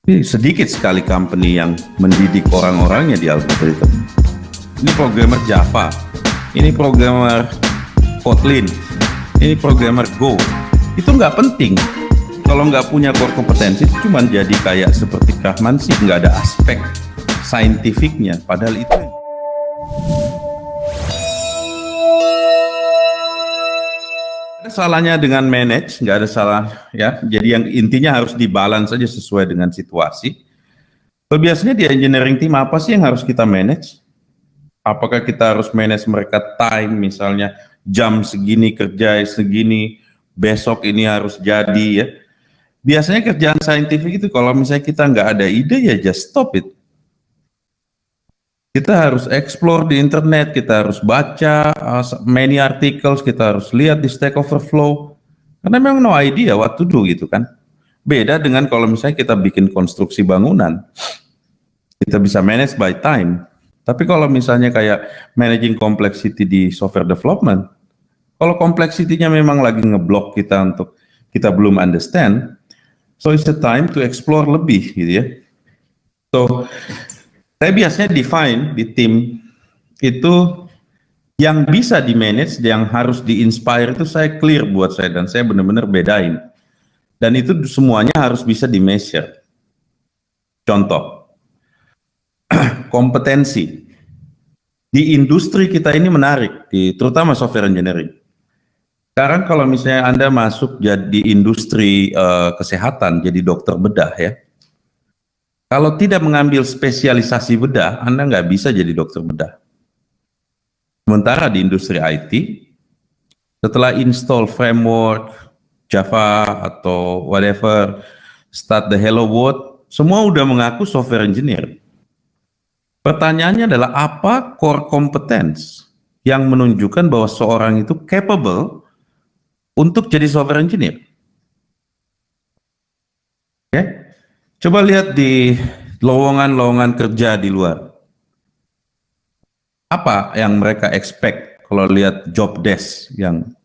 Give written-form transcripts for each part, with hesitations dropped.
Sedikit sekali company yang mendidik orang-orangnya di algoritma. Ini programmer Java, ini programmer Kotlin, ini programmer Go. Itu nggak penting. Kalau nggak punya core kompetensi itu cuma jadi kayak seperti Kahmansi, nggak ada aspek saintifiknya. Padahal itu ada salahnya dengan manage, nggak ada salah ya. Jadi yang intinya harus dibalance saja sesuai dengan situasi. Biasanya di engineering team apa sih yang harus kita manage? Apakah kita harus manage mereka time, misalnya jam segini kerja segini, besok ini harus jadi ya. Biasanya kerjaan saintifik itu kalau misalnya kita nggak ada ide ya just stop it. Kita harus explore di internet, kita harus baca many articles, kita harus lihat di Stack Overflow. Karena memang no idea what to do gitu kan. Beda dengan kalau misalnya kita bikin konstruksi bangunan, kita bisa manage by time. Tapi kalau misalnya kayak managing complexity di software development, kalau complexity-nya memang lagi ngeblok kita untuk kita belum understand, so it's the time to explore lebih gitu ya. So, saya biasanya define di tim itu yang bisa di manage, yang harus di inspire itu saya clear buat saya dan saya benar-benar bedain. Dan itu semuanya harus bisa di measure. Contoh, kompetensi. Di industri kita ini menarik, terutama software engineering. Sekarang kalau misalnya Anda masuk jadi industri kesehatan, jadi dokter bedah ya, kalau tidak mengambil spesialisasi bedah, Anda nggak bisa jadi dokter bedah. Sementara di industri IT, setelah install framework, Java atau whatever, start the hello world, semua udah mengaku software engineer. Pertanyaannya adalah apa core competence yang menunjukkan bahwa seorang itu capable untuk jadi software engineer? Oke, coba lihat di lowongan-lowongan kerja di luar. Apa yang mereka expect kalau lihat job desk yang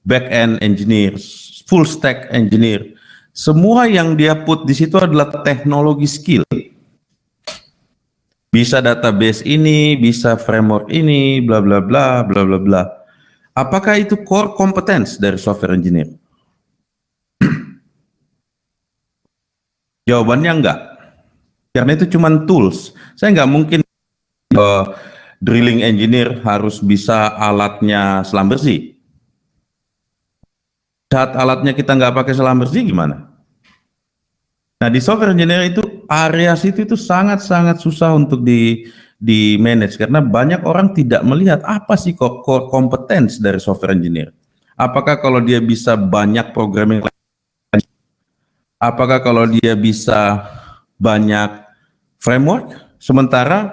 back-end engineer, full stack engineer, semua yang dia put di situ adalah teknologi skill. Bisa database ini, bisa framework ini, bla bla bla, bla bla bla. Apakah itu core competence dari software engineer? Jawabannya enggak. Karena itu cuma tools. Saya nggak mungkin drilling engineer harus bisa alatnya selam bersih. Saat alatnya kita nggak pakai selam bersih gimana? Nah di software engineer itu area situ itu sangat-sangat susah untuk di manage karena banyak orang tidak melihat apa sih core competence dari software engineer. Apakah kalau dia bisa banyak programming language? Apakah kalau dia bisa banyak framework? Sementara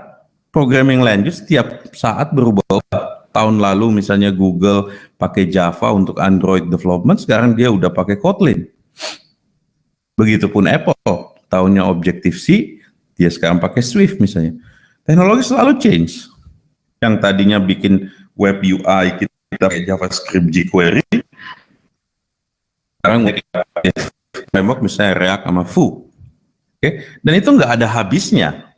programming language setiap saat berubah. Tahun lalu misalnya Google pakai Java untuk Android development, sekarang dia udah pakai Kotlin. Begitupun Apple, tahunnya Objective-C, dia sekarang pakai Swift misalnya. Teknologi selalu change. Yang tadinya bikin web UI kita pakai JavaScript jQuery, sekarang pakai framework misalnya React sama Vue. Oke, dan itu nggak ada habisnya.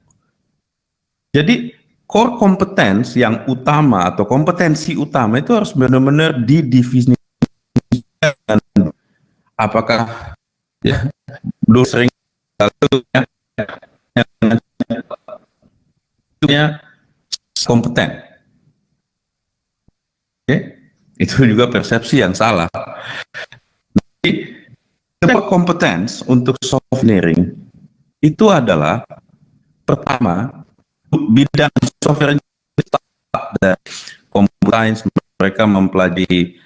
Jadi core competence yang utama atau kompetensi utama itu harus benar-benar didefinisikan. Apakah ya dulu sering yang kompeten. Oke, itu juga persepsi yang salah. Jadi, kompetens untuk software engineering itu adalah pertama bidang software engineering compliance, mereka mempelajari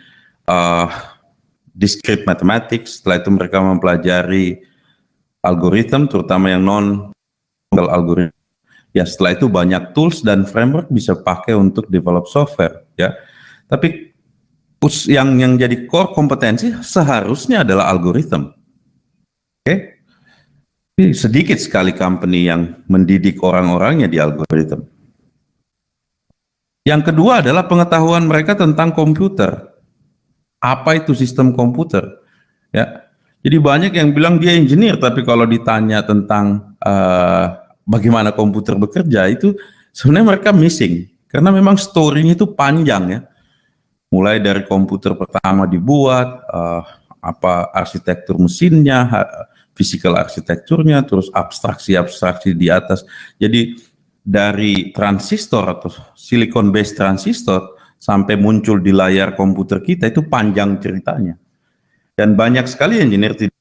discrete mathematics, setelah itu mereka mempelajari algoritma, terutama yang non-single algoritma. Ya setelah itu banyak tools dan framework bisa pakai untuk develop software. Ya, tapi yang jadi core kompetensi seharusnya adalah algoritma. Oke, sedikit sekali company yang mendidik orang-orangnya di algoritma. Yang kedua adalah pengetahuan mereka tentang komputer. Apa itu sistem komputer? Ya, jadi banyak yang bilang dia engineer, tapi kalau ditanya tentang bagaimana komputer bekerja itu sebenarnya mereka missing karena memang story-nya itu panjang ya. Mulai dari komputer pertama dibuat, apa arsitektur mesinnya, physical arsitekturnya, terus abstraksi-abstraksi di atas. Jadi dari transistor atau silicon based transistor sampai muncul di layar komputer kita itu panjang ceritanya. Dan banyak sekali engineer tidak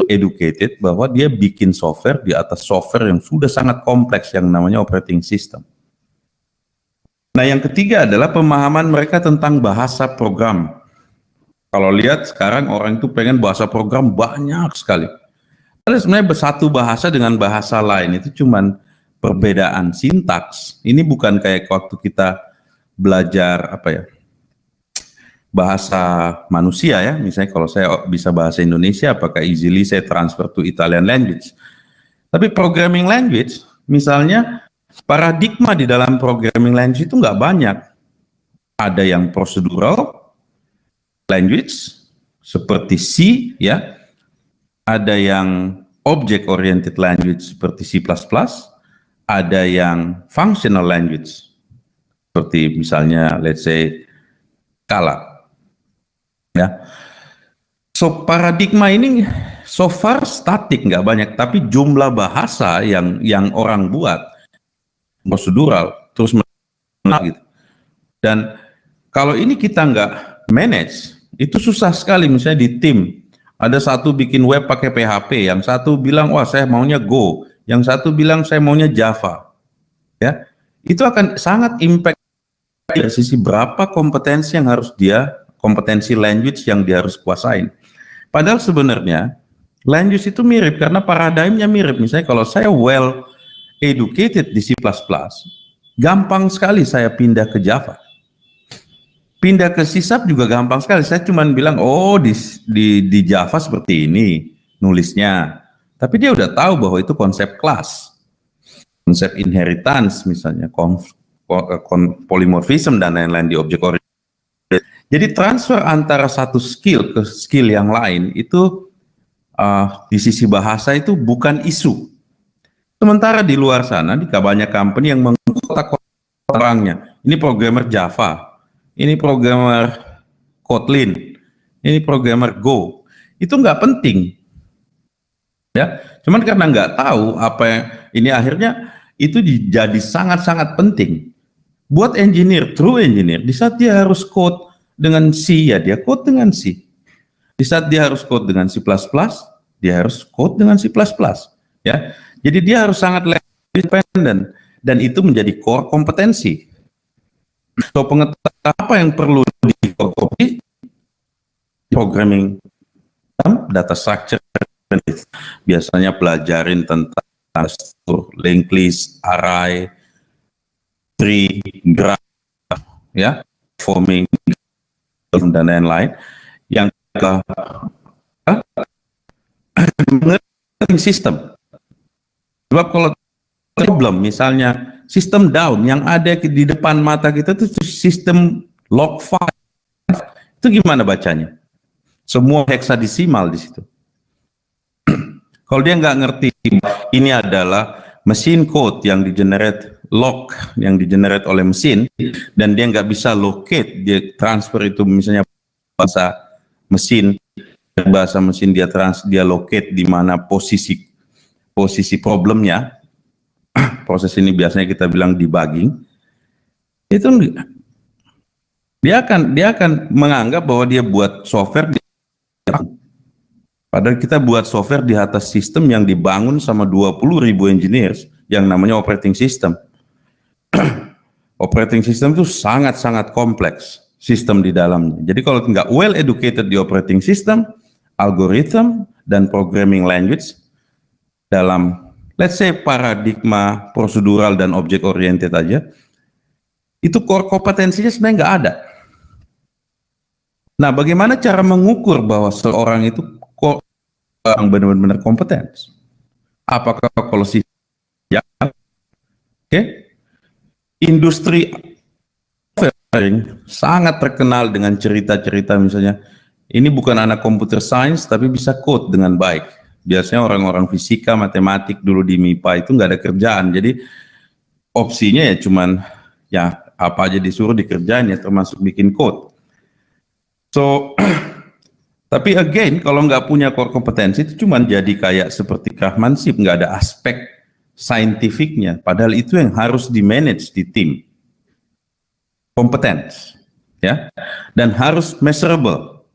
educated bahwa dia bikin software di atas software yang sudah sangat kompleks yang namanya operating system. Nah, yang ketiga adalah pemahaman mereka tentang bahasa program. Kalau lihat sekarang orang itu pengen bahasa program banyak sekali. Ada sebenarnya satu bahasa dengan bahasa lain itu cuman perbedaan sintaks. Ini bukan kayak waktu kita belajar apa ya, bahasa manusia ya. Misalnya kalau saya bisa bahasa Indonesia, apakah easily saya transfer to Italian language. Tapi programming language, misalnya paradigma di dalam programming language itu nggak banyak. Ada yang procedural language seperti C ya, ada yang object oriented language seperti C++, ada yang functional language seperti misalnya let's say Scala ya. So paradigma ini so far statik, nggak banyak, tapi jumlah bahasa yang orang buat prosedural terus gitu. Dan kalau ini kita nggak manage, itu susah sekali. Misalnya di tim ada satu bikin web pakai PHP, yang satu bilang wah saya maunya Go, yang satu bilang saya maunya Java, ya itu akan sangat impact dari sisi berapa kompetensi yang harus kompetensi language yang dia harus kuasain. Padahal sebenarnya language itu mirip karena paradigmnya mirip. Misalnya kalau saya well educated di C++, gampang sekali saya pindah ke Java. Pindah ke C# juga gampang sekali. Saya cuma bilang, oh di Java seperti ini nulisnya. Tapi dia udah tahu bahwa itu konsep kelas, konsep inheritance misalnya, polymorphism dan lain-lain di object oriented. Jadi transfer antara satu skill ke skill yang lain itu di sisi bahasa itu bukan isu. Sementara di luar sana, di banyak company yang mengkotak-kotak orangnya. Ini programmer Java, ini programmer Kotlin, ini programmer Go. Itu nggak penting, ya. Cuman karena nggak tahu apa yang ini, akhirnya itu jadi sangat-sangat penting buat engineer, true engineer. Di saat dia harus code dengan C, ya dia code dengan C. Di saat dia harus code dengan C++, dia harus code dengan C++, ya. Jadi dia harus sangat independen, dan itu menjadi core kompetensi. So pengetahuan apa yang perlu di programming, data structure, biasanya pelajarin tentang struktur, linked list, array, tree, graph, ya, forming dan lain-lain. Yang mengerti sistem. Sebab kalau problem misalnya sistem down yang ada di depan mata kita itu sistem log file, itu gimana bacanya? Semua heksadesimal di situ. Kalau dia nggak ngerti ini adalah mesin code yang di-generate log, yang di-generate oleh mesin, dan dia nggak bisa locate, dia transfer itu misalnya bahasa mesin dia locate di mana posisi problemnya. Proses ini biasanya kita bilang debugging. Itu dia akan menganggap bahwa dia buat software, padahal kita buat software di atas sistem yang dibangun sama 20.000 engineers yang namanya operating system. Operating system itu sangat-sangat kompleks sistem di dalamnya. Jadi kalau nggak well educated di operating system, algorithm, dan programming language dalam let's say paradigma prosedural dan object oriented aja, itu core kompetensinya sebenarnya nggak ada. Nah, bagaimana cara mengukur bahwa seorang itu orang benar-benar kompeten? Apakah kalau industri sangat terkenal dengan cerita-cerita misalnya, ini bukan anak computer science tapi bisa code dengan baik. Biasanya orang-orang fisika, matematik dulu di MIPA itu nggak ada kerjaan. Jadi opsinya ya cuman ya apa aja disuruh dikerjain ya, termasuk bikin code. So, tapi again kalau nggak punya core kompetensi itu cuman jadi kayak seperti craftsmanship, nggak ada aspek saintifiknya. Padahal itu yang harus di manage di tim. Competence, ya, dan harus measurable.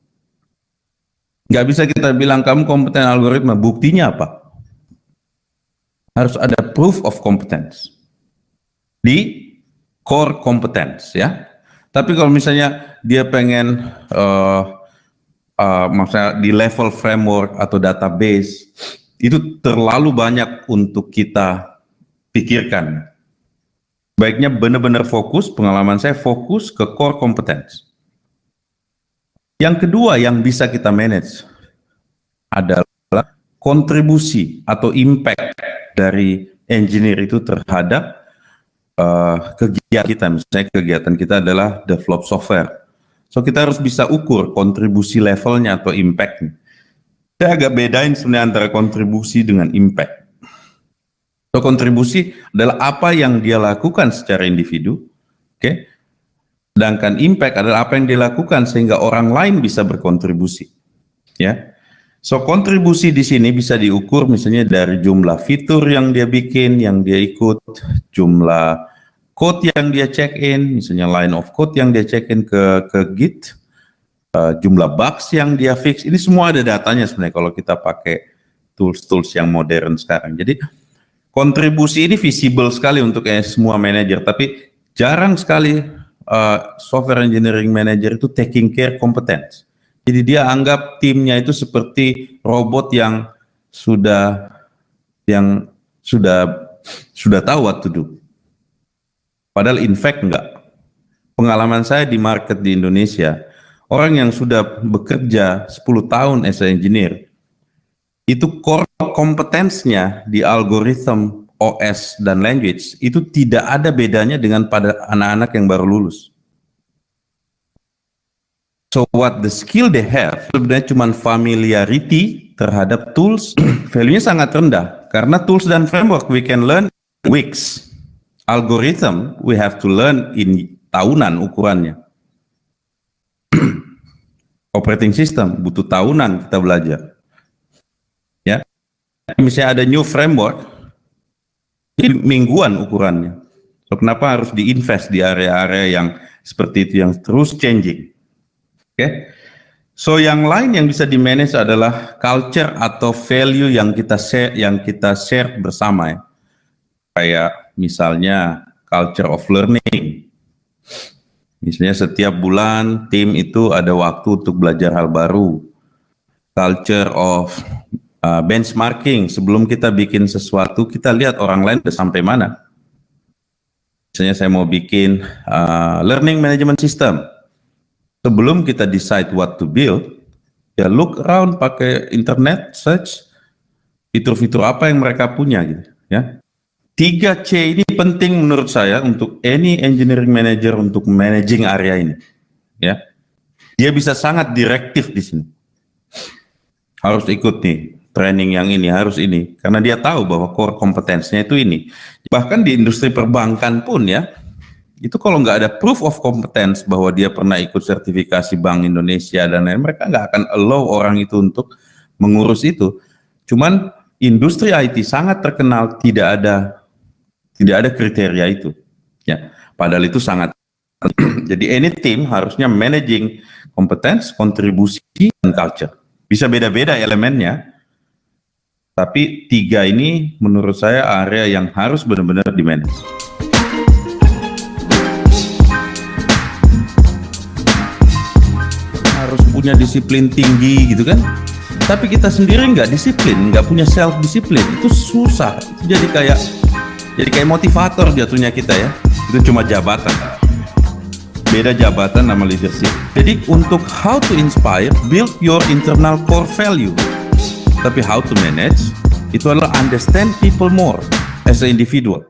Nggak bisa kita bilang kamu kompeten algoritma, buktinya apa? Harus ada proof of competence di core competence, ya. Tapi kalau misalnya dia pengen maksudnya di level framework atau database, itu terlalu banyak untuk kita pikirkan. Baiknya benar-benar fokus, pengalaman saya fokus ke core competence. Yang kedua yang bisa kita manage adalah kontribusi atau impact dari engineer itu terhadap kegiatan kita. Misalnya kegiatan kita adalah develop software. So kita harus bisa ukur kontribusi levelnya atau impact-nya. Saya agak bedain sebenarnya antara kontribusi dengan impact. So kontribusi adalah apa yang dia lakukan secara individu, oke? Sedangkan impact adalah apa yang dilakukan sehingga orang lain bisa berkontribusi, ya. So kontribusi di sini bisa diukur misalnya dari jumlah fitur yang dia bikin, yang dia ikut, jumlah code yang dia check in, misalnya line of code yang dia check in ke Git, jumlah bugs yang dia fix. Ini semua ada datanya sebenarnya kalau kita pakai tools-tools yang modern sekarang. Jadi kontribusi ini visible sekali untuk semua manajer, tapi jarang sekali software engineering manager itu taking care competence. Jadi dia anggap timnya itu seperti robot yang sudah tahu what to do. Padahal in fact enggak. Pengalaman saya di market di Indonesia, orang yang sudah bekerja 10 tahun as a engineer, itu core kompetensnya di algoritma, OS, dan language itu tidak ada bedanya dengan pada anak-anak yang baru lulus. So what the skill they have sebenarnya cuma familiarity terhadap tools, value-nya sangat rendah karena tools dan framework we can learn weeks. Algorithm we have to learn in tahunan ukurannya. Operating system butuh tahunan kita belajar. Ya. Misalnya ada new framework, ini mingguan ukurannya. So, kenapa harus diinvest di area-area yang seperti itu yang terus changing? Oke. So yang lain yang bisa di-manage adalah culture atau value yang kita share bersama, ya. Kayak misalnya culture of learning. Misalnya setiap bulan tim itu ada waktu untuk belajar hal baru. Culture of benchmarking, sebelum kita bikin sesuatu kita lihat orang lain udah sampai mana. Misalnya saya mau bikin learning management system, sebelum kita decide what to build, ya look around, pakai internet, search fitur-fitur apa yang mereka punya gitu, ya. 3C ini penting menurut saya untuk any engineering manager untuk managing area ini, ya. Dia bisa sangat direktif di sini. Harus ikut nih training yang ini, harus ini, karena dia tahu bahwa core kompetensinya itu ini. Bahkan di industri perbankan pun, ya, itu kalau nggak ada proof of competence bahwa dia pernah ikut sertifikasi Bank Indonesia dan lain, mereka nggak akan allow orang itu untuk mengurus itu. Cuman industri IT sangat terkenal tidak ada kriteria itu, ya. Padahal itu sangat. Jadi any team harusnya managing competence, kontribusi, dan culture. Bisa beda-beda elemennya, tapi 3 ini menurut saya area yang harus benar-benar di-manage. Harus punya disiplin tinggi gitu kan, tapi kita sendiri nggak disiplin, nggak punya self disiplin, itu susah. Itu jadi kayak motivator jatuhnya kita, ya. Itu cuma jabatan, beda jabatan sama leadership. Jadi untuk how to inspire, build your internal core value. Tapi how to manage itu adalah understand people more as an individual.